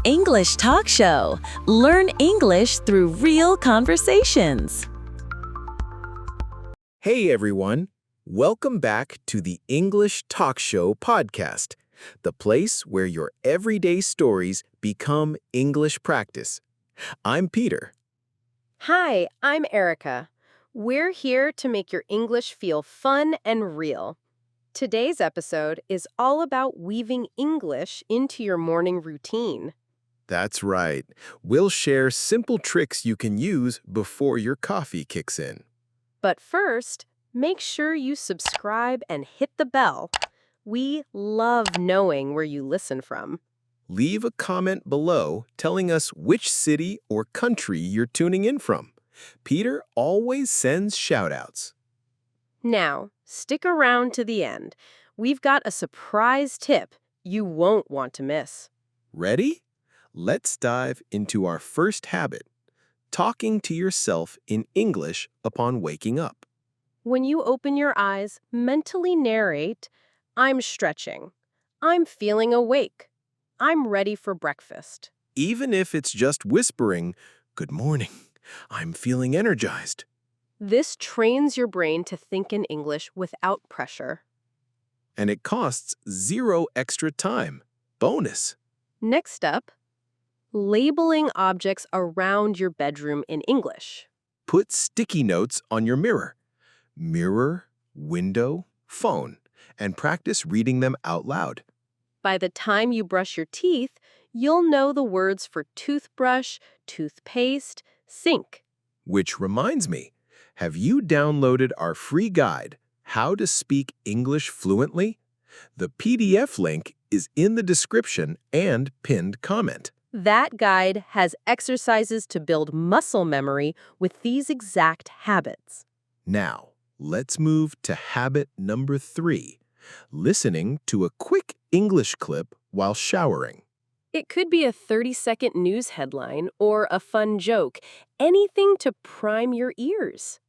English Talk Show. Learn English through real conversations. Hey everyone, welcome back to the English Talk Show podcast, the place where your everyday stories become English practice. I'm Peter. Hi, I'm Erica. We're here to make your English feel fun and real. Today's episode is all about weaving English into your morning routine. That's right. We'll share simple tricks you can use before your coffee kicks in. But first, make sure you subscribe and hit the bell. We love knowing where you listen from. Leave a comment below telling us which city or country you're tuning in from. Peter always sends shoutouts. Now, stick around to the end. We've got a surprise tip you won't want to miss. Ready? Let's dive into our first habit, talking to yourself in English upon waking up. When you open your eyes, mentally narrate, I'm stretching. I'm feeling awake. I'm ready for breakfast. Even if it's just whispering, "Good morning, I'm feeling energized." This trains your brain to think in English without pressure. And it costs 0 extra time. Bonus. Next up, labeling objects around your bedroom in English. Put sticky notes on your mirror. Mirror, window, phone, and practice reading them out loud. By the time you brush your teeth, you'll know the words for toothbrush, toothpaste, sink. Which reminds me, have you downloaded our free guide, How to Speak English Fluently? The PDF link is in the description and pinned comment. That guide has exercises to build muscle memory with these exact habits. Now, let's move to habit number 3, listening to a quick English clip while showering. It could be a 30-second news headline or a fun joke, anything to prime your ears.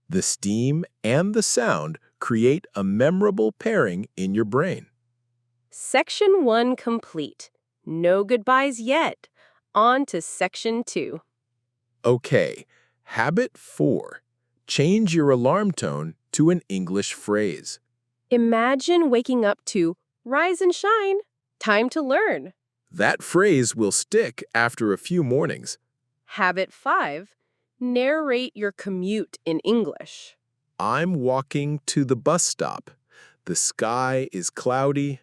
The steam and the sound create a memorable pairing in your brain. Section 1 complete. No goodbyes yet. On to Section 2. Okay, habit 4. Change your alarm tone to an English phrase. Imagine waking up to, rise and shine, time to learn. That phrase will stick after a few mornings. Habit 5. Narrate your commute in English. I'm walking to the bus stop. The sky is cloudy.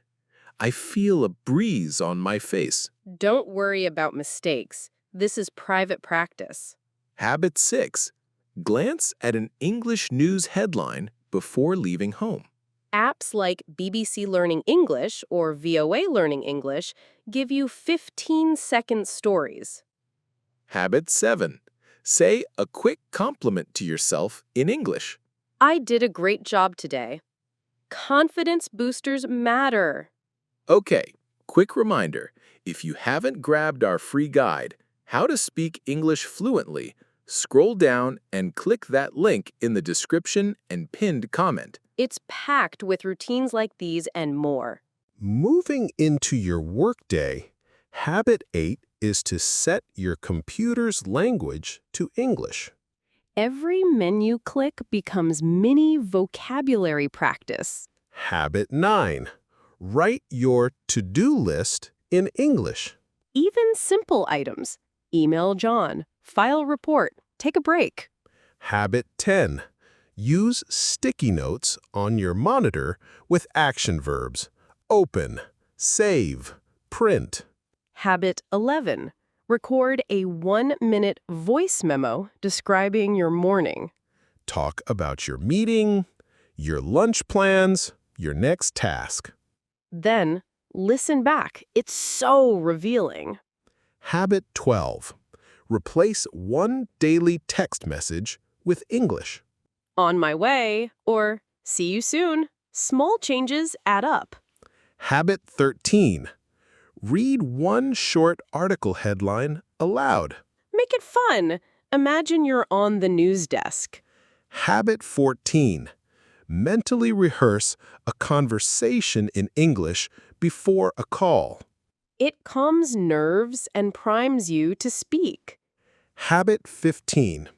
I feel a breeze on my face. Don't worry about mistakes. This is private practice. Habit 6. Glance at an English news headline before leaving home. Apps like BBC Learning English or VOA Learning English give you 15-second stories. Habit 7. Say a quick compliment to yourself in English. I did a great job today. Confidence boosters matter. Okay, quick reminder. If you haven't grabbed our free guide, How to Speak English Fluently, scroll down and click that link in the description and pinned comment. It's packed with routines like these and more. Moving into your workday, habit 8 is to set your computer's language to English. Every menu click becomes mini vocabulary practice. Habit 9. Write your to-do list in English. Even simple items. Email John, file report, take a break. Habit 10. Use sticky notes on your monitor with action verbs. Open, save, print. Habit 11. Record a 1-minute voice memo describing your morning. Talk about your meeting, your lunch plans, your next task. Then, listen back. It's so revealing. Habit 12. Replace one daily text message with English. On my way, or see you soon. Small changes add up. Habit 13. Read one short article headline aloud. Make it fun. Imagine you're on the news desk. Habit 14. Mentally rehearse a conversation in English before a call. It calms nerves and primes you to speak. Habit 15.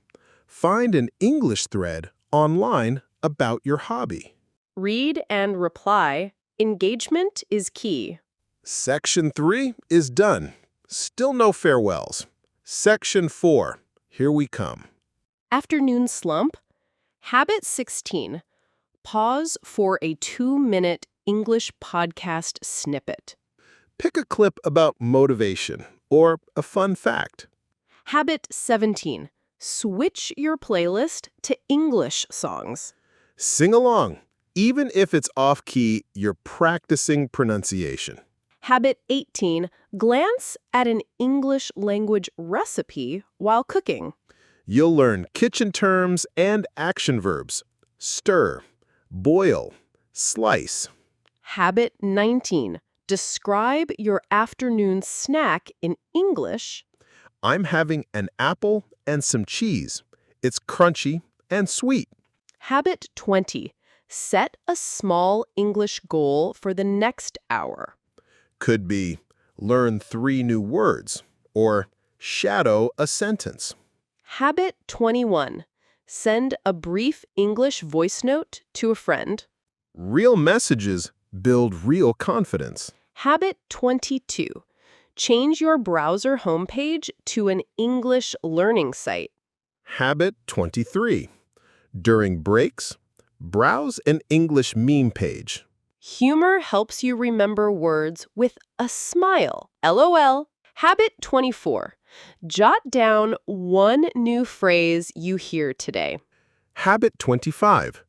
Find an English thread online about your hobby. Read and reply. Engagement is key. Section 3 is done. Still no farewells. Section 4. Here we come. Afternoon slump. Habit 16. Pause for a 2-minute English podcast snippet. Pick a clip about motivation or a fun fact. Habit 17. Switch your playlist to English songs. Sing along. Even if it's off-key, you're practicing pronunciation. Habit 18. Glance at an English language recipe while cooking. You'll learn kitchen terms and action verbs. Stir, boil, slice. Habit 19. Describe your afternoon snack in English. I'm having an apple and some cheese. It's crunchy and sweet. Habit 20. Set a small English goal for the next hour. Could be learn 3 new words or shadow a sentence. Habit 21. Send a brief English voice note to a friend. Real messages build real confidence. Habit 22. Change your browser homepage to an English learning site. Habit 23. During breaks, browse an English meme page. Humor helps you remember words with a smile. LOL. Habit 24. Jot down one new phrase you hear today. Habit 25.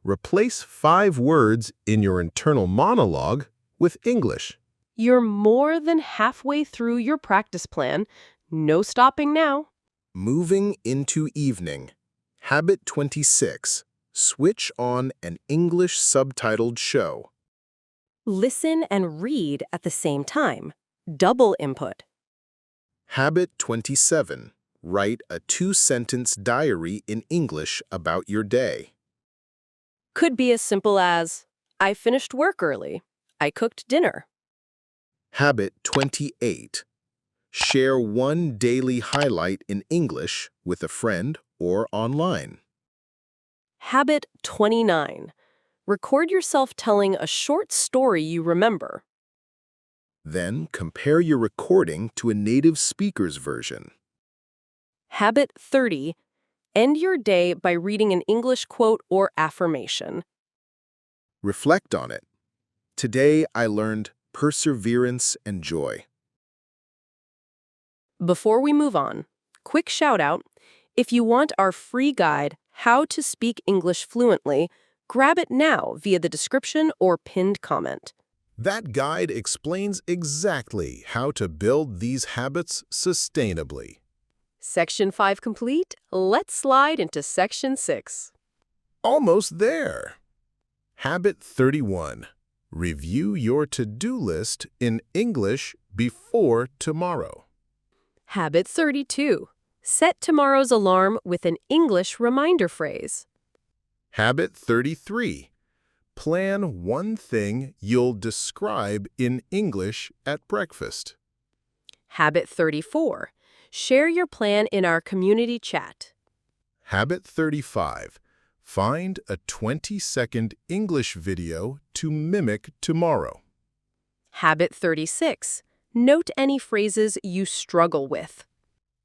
Replace 5 words in your internal monologue with English. You're more than halfway through your practice plan. No stopping now. Moving into evening. Habit 26. Switch on an English subtitled show. Listen and read at the same time. Double input. Habit 27. Write a 2-sentence diary in English about your day. Could be as simple as, I finished work early. I cooked dinner. Habit 28. Share one daily highlight in English with a friend or online. Habit 29. Record yourself telling a short story you remember. Then compare your recording to a native speaker's version. Habit 30. End your day by reading an English quote or affirmation. Reflect on it. Today I learned perseverance and joy. Before we move on, quick shout out. If you want our free guide, How to Speak English Fluently, grab it now via the description or pinned comment. That guide explains exactly how to build these habits sustainably. Section 5 complete. Let's slide into Section 6. Almost there. Habit 31. Review your to-do list in English before tomorrow. Habit 32. Set tomorrow's alarm with an English reminder phrase. Habit 33. Plan one thing you'll describe in English at breakfast. Habit 34. Share your plan in our community chat. Habit 35. Find a 20-second English video to mimic tomorrow. Habit 36. Note any phrases you struggle with.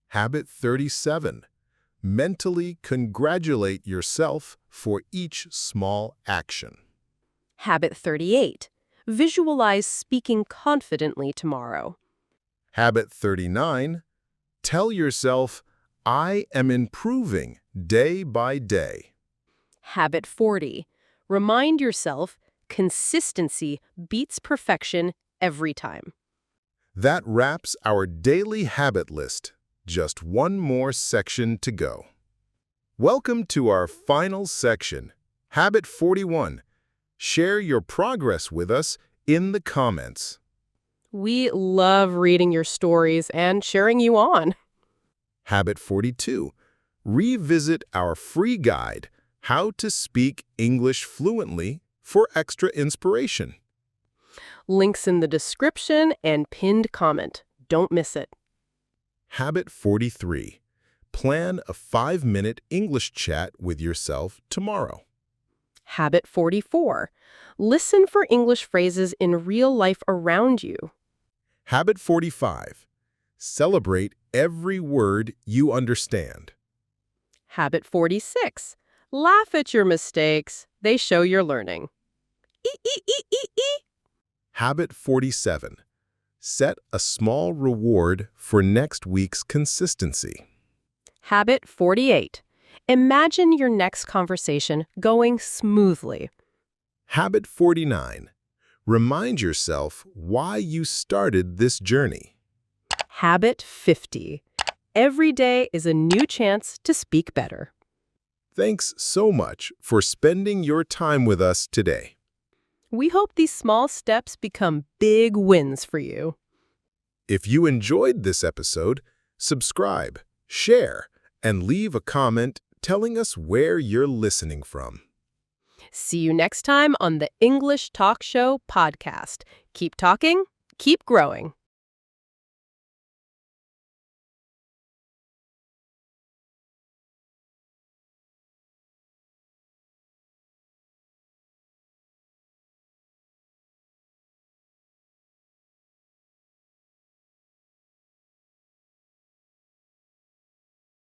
Habit 37. Mentally congratulate yourself for each small action. Habit 38. Visualize speaking confidently tomorrow. Habit 39. Tell yourself, I am improving day by day. Habit 40. Remind yourself, consistency beats perfection every time. That wraps our daily habit list. Just one more section to go. Welcome to our final section, Habit 41. Share your progress with us in the comments. We love reading your stories and cheering you on. Habit 42. Revisit our free guide, How to Speak English Fluently, for extra inspiration. Links in the description and pinned comment. Don't miss it. Habit 43. Plan a 5-minute English chat with yourself tomorrow. Habit 44. Listen for English phrases in real life around you. Habit 45. Celebrate every word you understand. Habit 46. Laugh at your mistakes. They show you're learning. Habit 47. Set a small reward for next week's consistency. Habit 48. Imagine your next conversation going smoothly. Habit 49. Remind yourself why you started this journey. Habit 50. Every day is a new chance to speak better. Thanks so much for spending your time with us today. We hope these small steps become big wins for you. If you enjoyed this episode, subscribe, share, and leave a comment telling us where you're listening from. See you next time on the English Talk Show podcast. Keep talking, keep growing.